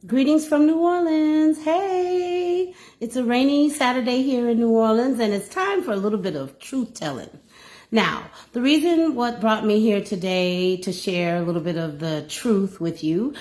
Greetings from New Orleans. Hey, it's a rainy Saturday here in New Orleans, and it's time for a little bit of truth telling. Now, the reason what brought me here today to share a little bit of the truth with you,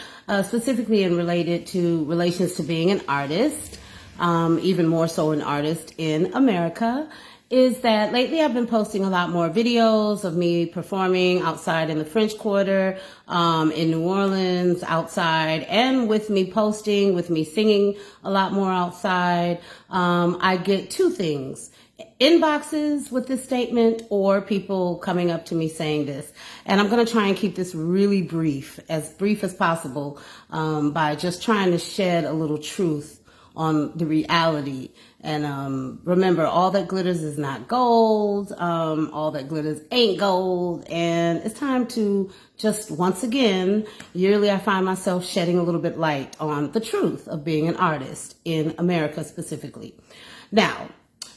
specifically in related to relations to being an artist, even more so an artist in America, is that lately I've been posting a lot more videos of me performing outside in the French Quarter, in New Orleans, outside, and with me posting, with me singing a lot more outside. I get two things: inboxes with this statement or people coming up to me saying this. And I'm going to try and keep this really brief as possible, by just trying to shed a little truth on the reality. And remember, all that glitters is not gold. All that glitters ain't gold. And it's time to just, once again, yearly I find myself shedding a little bit light on the truth of being an artist in America specifically. Now,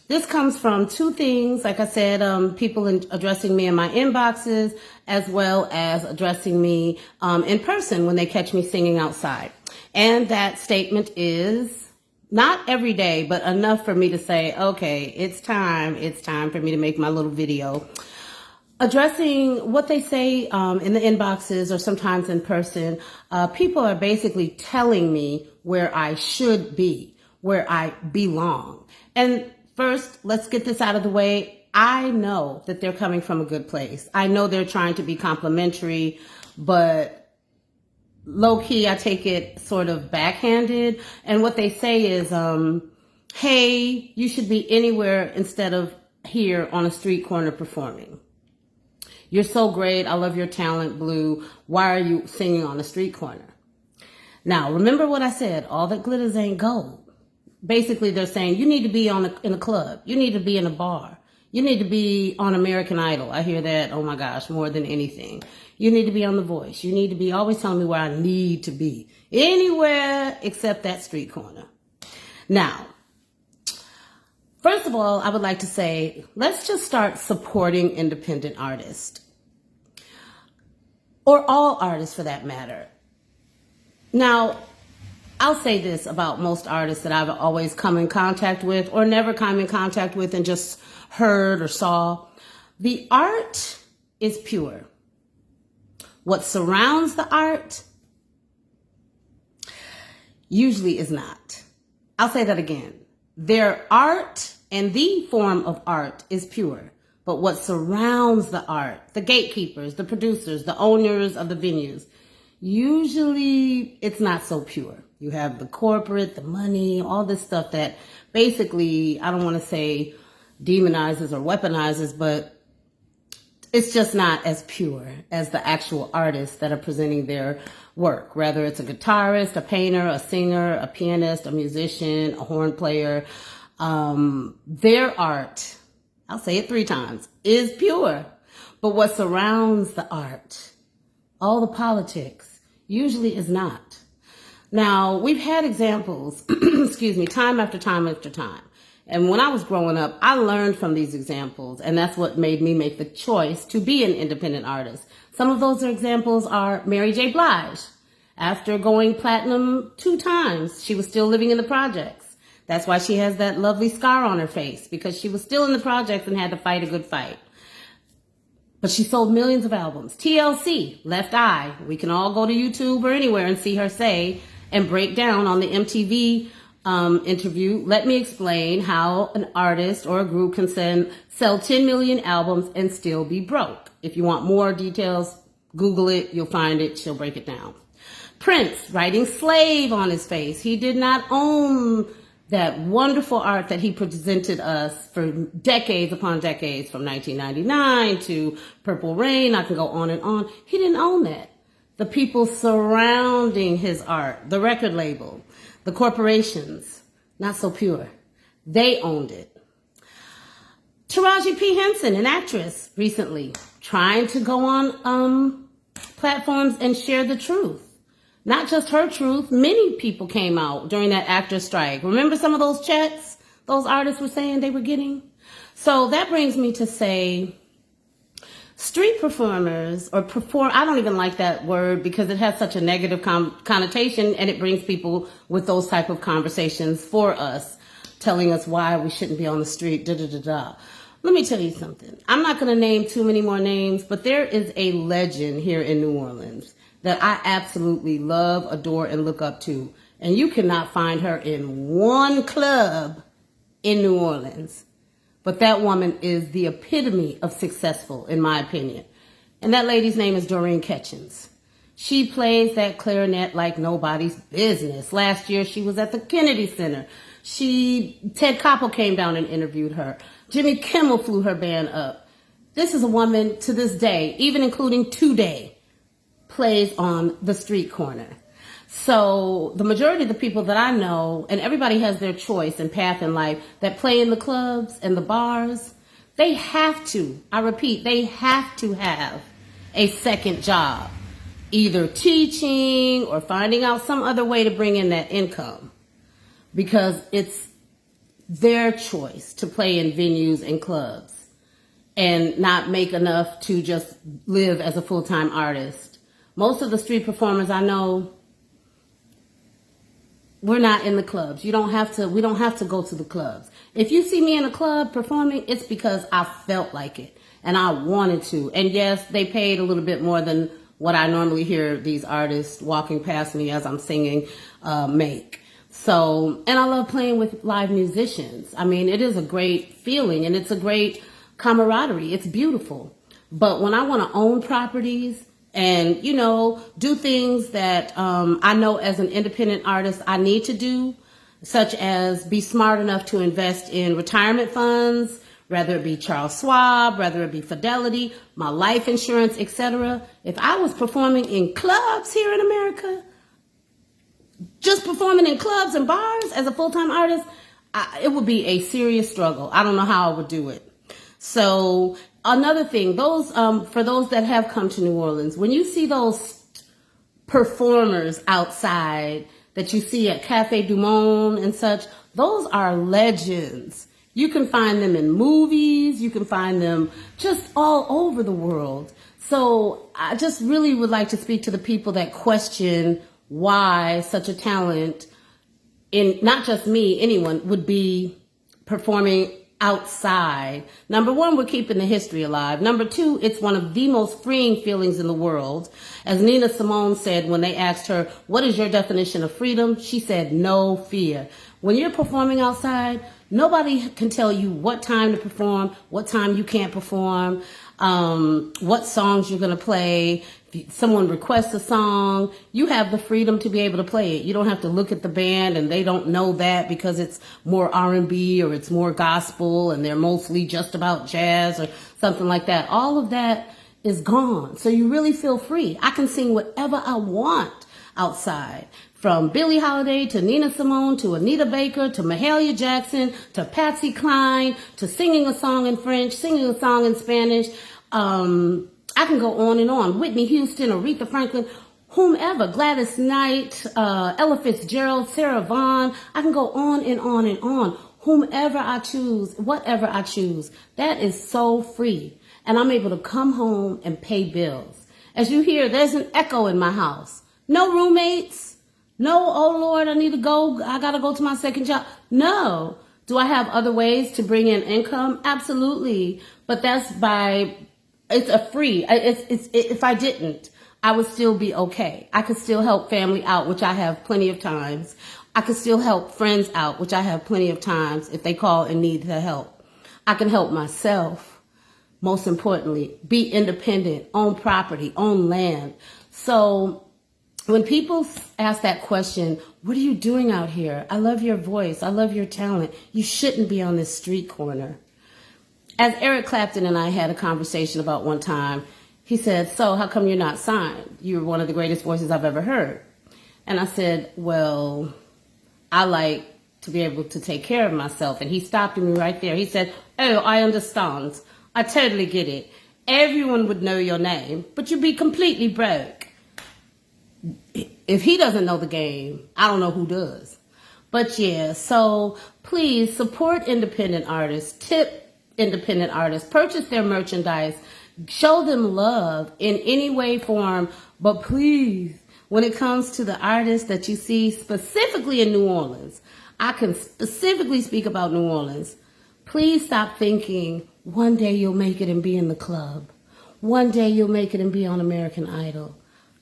this comes from two things, like I said, people addressing me in my inboxes, as well as addressing me in person when they catch me singing outside. And that statement is, not every day, but enough for me to say, okay, it's time for me to make my little video addressing what they say in the inboxes or sometimes in person. People are basically telling me where I should be, where I belong. And first, let's get this out of the way. I know that they're coming from a good place. I know they're trying to be complimentary, but low-key, I take it sort of backhanded. And what they say is, hey, you should be anywhere instead of here on a street corner performing. You're so great. I love your talent, Blue. Why are you singing on a street corner? Now, remember what I said, all that glitters ain't gold. Basically, they're saying you need to be in a club. You need to be in a bar. You need to be on American Idol. I hear that, oh my gosh, more than anything. You need to be on The Voice. You need to be always telling me where I need to be. Anywhere except that street corner. Now, first of all, I would like to say, let's just start supporting independent artists. Or all artists for that matter. Now, I'll say this about most artists that I've always come in contact with or never come in contact with and just heard or saw. The art is pure. What surrounds the art usually is not. I'll say that again. Their art and the form of art is pure, but what surrounds the art, the gatekeepers, the producers, the owners of the venues, usually it's not so pure. You have the corporate, the money, all this stuff that basically, I don't want to say demonizes or weaponizes, but it's just not as pure as the actual artists that are presenting their work. Whether it's a guitarist, a painter, a singer, a pianist, a musician, a horn player, their art, I'll say it 3 times, is pure. But what surrounds the art, all the politics, usually is not. Now, we've had examples, time after time after time. And when I was growing up, I learned from these examples, and that's what made me make the choice to be an independent artist. Some of those examples are Mary J. Blige. After going platinum 2 times, she was still living in the projects. That's why she has that lovely scar on her face, because she was still in the projects and had to fight a good fight. But she sold millions of albums. TLC, Left Eye. We can all go to YouTube or anywhere and see her say and break down on the MTV interview, let me explain how an artist or a group can sell 10 million albums and still be broke. If you want more details, Google it, you'll find it, she'll break it down. Prince, writing Slave on his face. He did not own that wonderful art that he presented us for decades upon decades, from 1999 to Purple Rain, I can go on and on. He didn't own that. The people surrounding his art, the record label, the corporations, not so pure. They owned it. Taraji P. Henson, an actress, recently trying to go on platforms and share the truth. Not just her truth. Many people came out during that actor strike. Remember some of those checks those artists were saying they were getting? So that brings me to say, Street performers I don't even like that word because it has such a negative connotation, and it brings people with those type of conversations for us, telling us why we shouldn't be on the street, da da da da. Let me tell you something. I'm not going to name too many more names, but there is a legend here in New Orleans that I absolutely love, adore, and look up to. And you cannot find her in one club in New Orleans. But that woman is the epitome of successful, in my opinion. And that lady's name is Doreen Ketchens. She plays that clarinet like nobody's business. Last year, she was at the Kennedy Center. Ted Koppel came down and interviewed her. Jimmy Kimmel flew her band up. This is a woman to this day, even including today, plays on the street corner. So the majority of the people that I know, and everybody has their choice and path in life, that play in the clubs and the bars, they have to, I repeat, they have to have a second job, either teaching or finding out some other way to bring in that income, because it's their choice to play in venues and clubs and not make enough to just live as a full-time artist. Most of the street performers I know, we're not in the clubs. We don't have to go to the clubs. If you see me in a club performing, it's because I felt like it and I wanted to. And yes, they paid a little bit more than what I normally hear these artists walking past me as I'm singing make. So, and I love playing with live musicians. I mean, it is a great feeling and it's a great camaraderie. It's beautiful. But when I want to own properties and, you know, do things that I know as an independent artist I need to do, such as be smart enough to invest in retirement funds, whether it be Charles Schwab, whether it be Fidelity, my life insurance, etc. If I was performing in clubs here in America, just performing in clubs and bars as a full-time artist, it would be a serious struggle. I don't know how I would do it. So another thing, for those that have come to New Orleans, when you see those performers outside that you see at Cafe Du Monde and such, those are legends. You can find them in movies. You can find them just all over the world. So I just really would like to speak to the people that question why such a talent, in not just me, anyone, would be performing outside. Number one, we're keeping the history alive. Number two, it's one of the most freeing feelings in the world. As Nina Simone said when they asked her, what is your definition of freedom? She said, no fear. When you're performing outside, nobody can tell you what time to perform, what time you can't perform, what songs you're going to play. If someone requests a song, you have the freedom to be able to play it. You don't have to look at the band and they don't know that because it's more R&B or it's more gospel and they're mostly just about jazz or something like that. All of that is gone. So you really feel free. I can sing whatever I want outside. From Billie Holiday to Nina Simone to Anita Baker to Mahalia Jackson to Patsy Cline to singing a song in French, singing a song in Spanish. I can go on and on. Whitney Houston, Aretha Franklin, whomever, Gladys Knight, Ella Fitzgerald, Sarah Vaughan. I can go on and on and on. Whomever I choose, whatever I choose, that is so free. And I'm able to come home and pay bills. As you hear, there's an echo in my house. No roommates. No, oh Lord, I got to go to my second job. No. Do I have other ways to bring in income? Absolutely. But it's a free, if I didn't, I would still be okay. I could still help family out, which I have plenty of times. I could still help friends out, which I have plenty of times if they call and need the help. I can help myself, most importantly, be independent, own property, own land. So when people ask that question, what are you doing out here? I love your voice. I love your talent. You shouldn't be on this street corner. As Eric Clapton and I had a conversation about one time, he said, so how come you're not signed? You're one of the greatest voices I've ever heard. And I said, well, I like to be able to take care of myself. And he stopped me right there. He said, oh, I understand. I totally get it. Everyone would know your name, but you'd be completely broke. If he doesn't know the game, I don't know who does. But yeah, so please support independent artists, tip independent artists, purchase their merchandise, Show them love in any way, form, but please, when it comes to the artists that you see specifically in New Orleans, I can specifically speak about New Orleans. Please stop thinking one day you'll make it and be in the club. One day you'll make it and be on American Idol.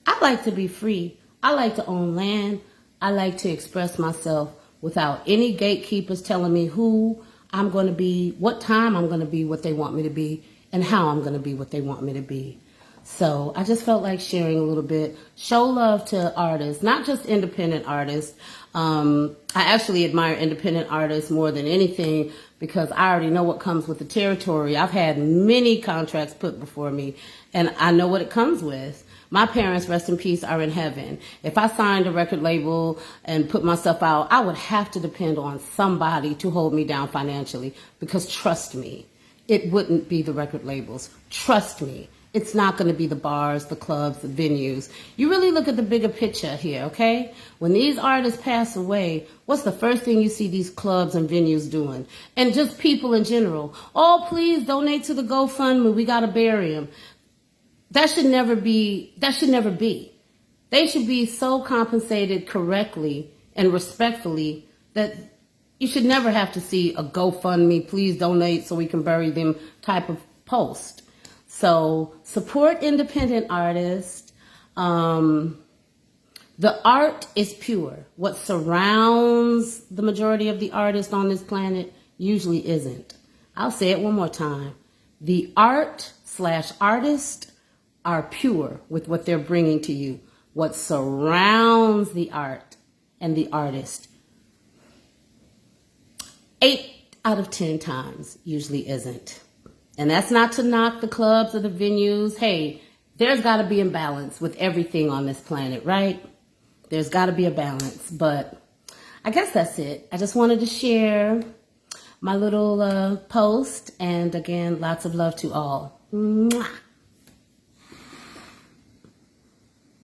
I like to be free. I like to own land. I like to express myself without any gatekeepers telling me who I'm going to be, what time I'm going to be what they want me to be, and how I'm going to be what they want me to be. So I just felt like sharing a little bit. Show love to artists, not just independent artists. I actually admire independent artists more than anything because I already know what comes with the territory. I've had many contracts put before me, and I know what it comes with. My parents, rest in peace, are in heaven. If I signed a record label and put myself out, I would have to depend on somebody to hold me down financially because trust me, it wouldn't be the record labels. Trust me. It's not going to be the bars, the clubs, the venues. You really look at the bigger picture here, okay? When these artists pass away, what's the first thing you see these clubs and venues doing? And just people in general. Oh, please donate to the GoFundMe. We got to bury him. That should never be. They should be so compensated correctly and respectfully that you should never have to see a GoFundMe, please donate so we can bury them type of post. So support independent artists. The art is pure. What surrounds the majority of the artists on this planet usually isn't. I'll say it one more time. The art/artist are pure with what they're bringing to you. What surrounds the art and the artist 8 out of 10 times usually isn't. And that's not to knock the clubs or the venues. Hey, there's got to be a balance with everything on this planet, right? There's got to be a balance. But I guess that's it. I just wanted to share my little post. And again, lots of love to all. Mwah.